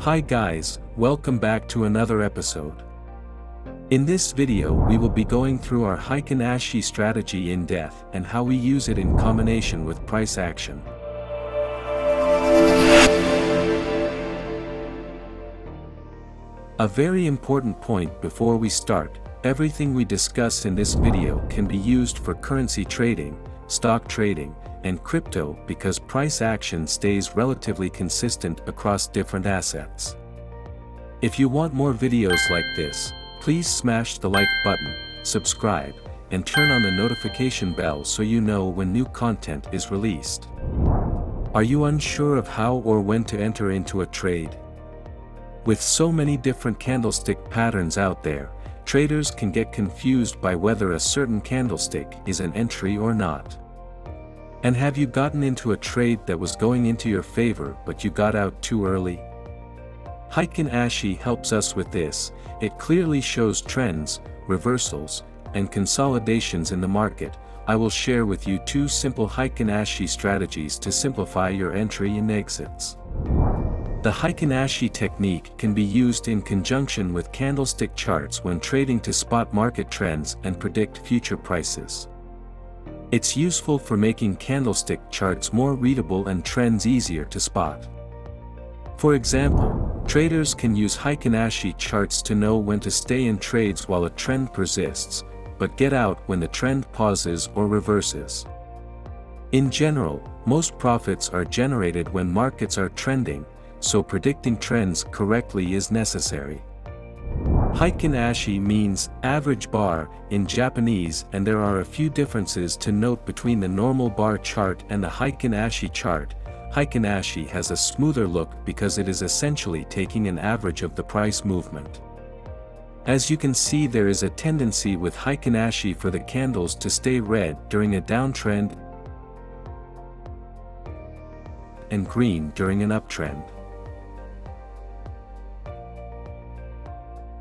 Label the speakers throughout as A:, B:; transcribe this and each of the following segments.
A: Hi guys, welcome back to another episode. In this video we will be going through our Heiken Ashi strategy in depth and how we use it in combination with price action. A very important point before we start, everything we discuss in this video can be used for currency trading, stock trading, and crypto because price action stays relatively consistent across different assets. If you want more videos like this, please smash the like button, subscribe, and turn on the notification bell so you know when new content is released. Are you unsure of how or when to enter into a trade? With so many different candlestick patterns out there, traders can get confused by whether a certain candlestick is an entry or not. And have you gotten into a trade that was going into your favor but you got out too early? Heiken Ashi helps us with this. It clearly shows trends, reversals, and consolidations in the market. I will share with you two simple Heiken Ashi strategies to simplify your entry and exits. The Heiken Ashi technique can be used in conjunction with candlestick charts when trading to spot market trends and predict future prices. It's useful for making candlestick charts more readable and trends easier to spot. For example, traders can use Heiken Ashi charts to know when to stay in trades while a trend persists, but get out when the trend pauses or reverses. In general, most profits are generated when markets are trending, so predicting trends correctly is necessary. Heiken Ashi means average bar in Japanese, and there are a few differences to note between the normal bar chart and the Heiken Ashi chart. Heiken Ashi has a smoother look because it is essentially taking an average of the price movement. As you can see, there is a tendency with Heiken Ashi for the candles to stay red during a downtrend and green during an uptrend.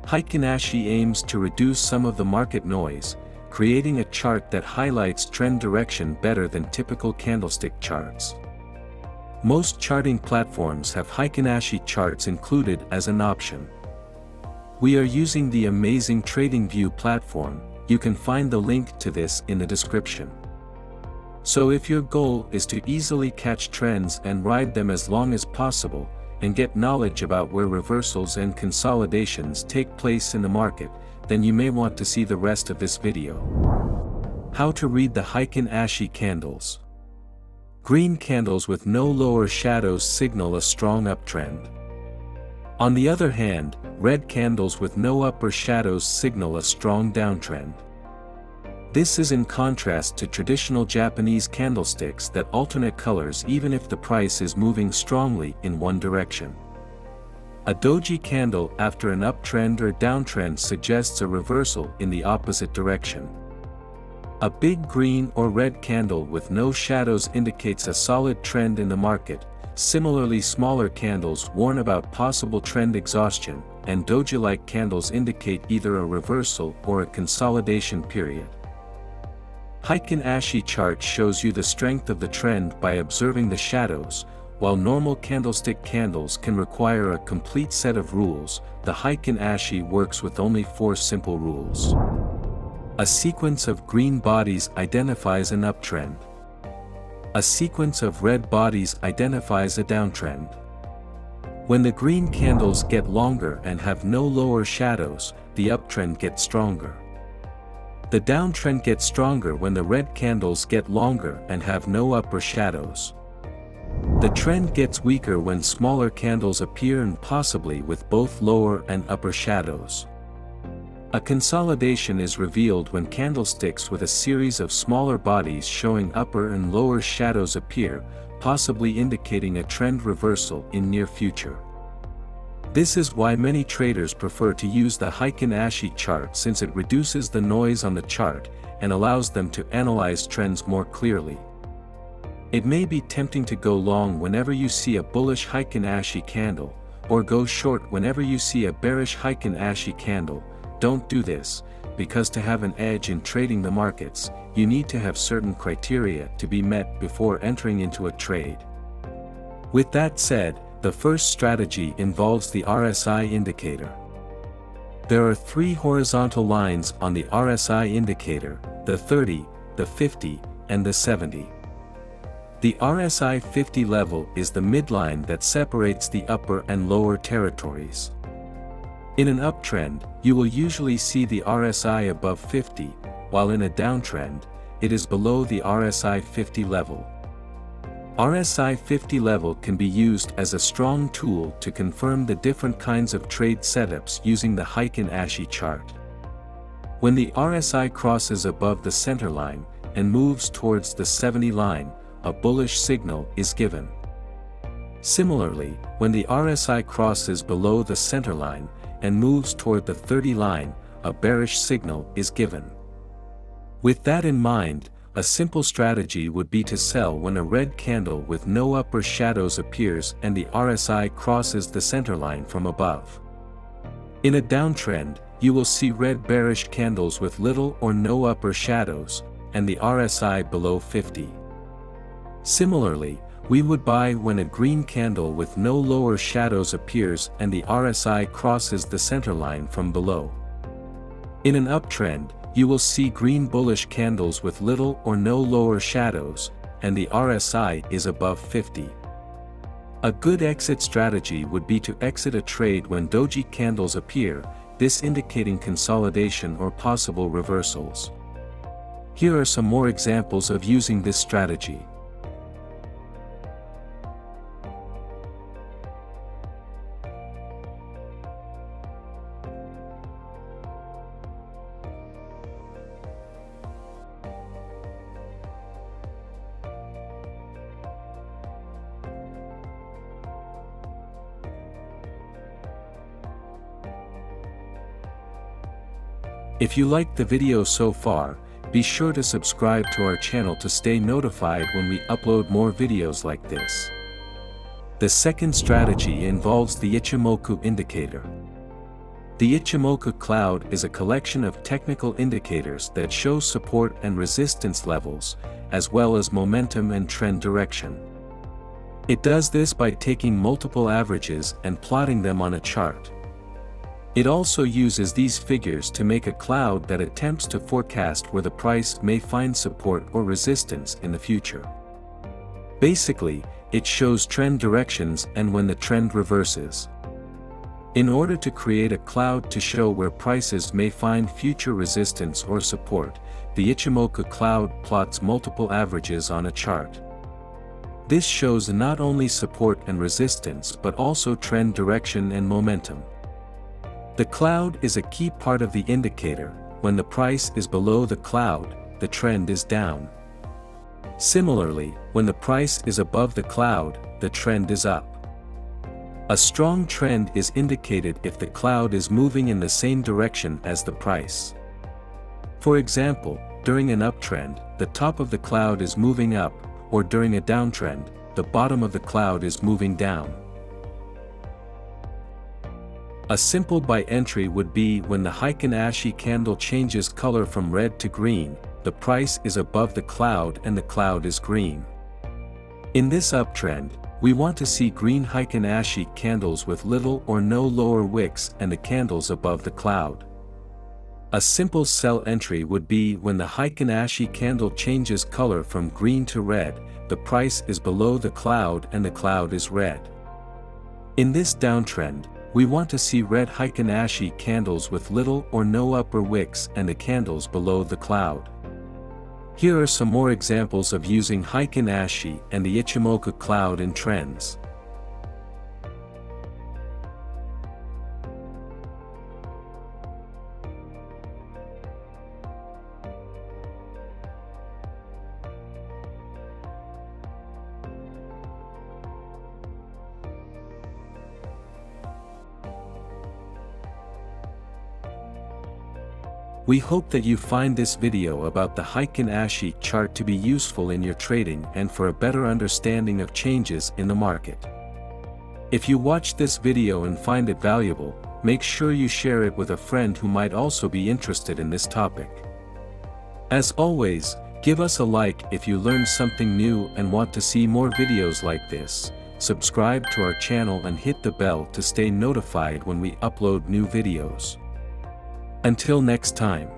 A: Heiken Ashi aims to reduce some of the market noise, creating a chart that highlights trend direction better than typical candlestick charts. Most charting platforms have Heiken Ashi charts included as an option. We are using the amazing TradingView platform. You can find the link to this in the description. So if your goal is to easily catch trends and ride them as long as possible, and get knowledge about where reversals and consolidations take place in the market, then you may want to see the rest of this video. How to read the Heiken Ashi candles. Green candles with no lower shadows signal a strong uptrend. On the other hand, red candles with no upper shadows signal a strong downtrend. This is in contrast to traditional Japanese candlesticks that alternate colors even if the price is moving strongly in one direction. A doji candle after an uptrend or downtrend suggests a reversal in the opposite direction. A big green or red candle with no shadows indicates a solid trend in the market. Similarly, smaller candles warn about possible trend exhaustion, and doji-like candles indicate either a reversal or a consolidation period. Heiken Ashi chart shows you the strength of the trend by observing the shadows. While normal candlestick candles can require a complete set of rules, the Heiken Ashi works with only 4 simple rules. A sequence of green bodies identifies an uptrend. A sequence of red bodies identifies a downtrend. When the green candles get longer and have no lower shadows, the uptrend gets stronger. The downtrend gets stronger when the red candles get longer and have no upper shadows. The trend gets weaker when smaller candles appear and possibly with both lower and upper shadows. A consolidation is revealed when candlesticks with a series of smaller bodies showing upper and lower shadows appear, possibly indicating a trend reversal in near future. This is why many traders prefer to use the Heiken Ashi chart, since it reduces the noise on the chart and allows them to analyze trends more clearly. It may be tempting to go long whenever you see a bullish Heiken Ashi candle, or go short whenever you see a bearish Heiken Ashi candle. Don't do this, because to have an edge in trading the markets, you need to have certain criteria to be met before entering into a trade. With that said, The first strategy involves the RSI indicator. There are three horizontal lines on the RSI indicator: the 30, the 50, and the 70. The RSI 50 level is the midline that separates the upper and lower territories. In an uptrend, you will usually see the RSI above 50, while in a downtrend, it is below the RSI 50 level. RSI 50 level can be used as a strong tool to confirm the different kinds of trade setups using the Heiken Ashi chart. When the RSI crosses above the center line and moves towards the 70 line, a bullish signal is given. Similarly, when the RSI crosses below the center line and moves toward the 30 line, a bearish signal is given. With that in mind, a simple strategy would be to sell when a red candle with no upper shadows appears and the RSI crosses the center line from above. In a downtrend, you will see red bearish candles with little or no upper shadows, and the RSI below 50. Similarly, we would buy when a green candle with no lower shadows appears and the RSI crosses the center line from below. In an uptrend, you will see green bullish candles with little or no lower shadows, and the RSI is above 50. A good exit strategy would be to exit a trade when doji candles appear, this indicating consolidation or possible reversals. Here are some more examples of using this strategy. If you liked the video so far, be sure to subscribe to our channel to stay notified when we upload more videos like this. The second strategy involves the Ichimoku indicator. The Ichimoku cloud is a collection of technical indicators that show support and resistance levels, as well as momentum and trend direction. It does this by taking multiple averages and plotting them on a chart. It also uses these figures to make a cloud that attempts to forecast where the price may find support or resistance in the future. Basically, it shows trend directions and when the trend reverses. In order to create a cloud to show where prices may find future resistance or support, the Ichimoku cloud plots multiple averages on a chart. This shows not only support and resistance but also trend direction and momentum. The cloud is a key part of the indicator. When the price is below the cloud, the trend is down. Similarly, when the price is above the cloud, the trend is up. A strong trend is indicated if the cloud is moving in the same direction as the price. For example, during an uptrend, the top of the cloud is moving up, or during a downtrend, the bottom of the cloud is moving down. A simple buy entry would be when the Heiken Ashi candle changes color from red to green, the price is above the cloud and the cloud is green. In this uptrend, we want to see green Heiken Ashi candles with little or no lower wicks and the candles above the cloud. A simple sell entry would be when the Heiken Ashi candle changes color from green to red, the price is below the cloud and the cloud is red. In this downtrend, we want to see red Heiken Ashi candles with little or no upper wicks and the candles below the cloud. Here are some more examples of using Heiken Ashi and the Ichimoku cloud in trends. We hope that you find this video about the Heiken Ashi chart to be useful in your trading and for a better understanding of changes in the market. If you watched this video and find it valuable, make sure you share it with a friend who might also be interested in this topic. As always, give us a like if you learned something new and want to see more videos like this. subscribe to our channel and hit the bell to stay notified when we upload new videos. Until next time.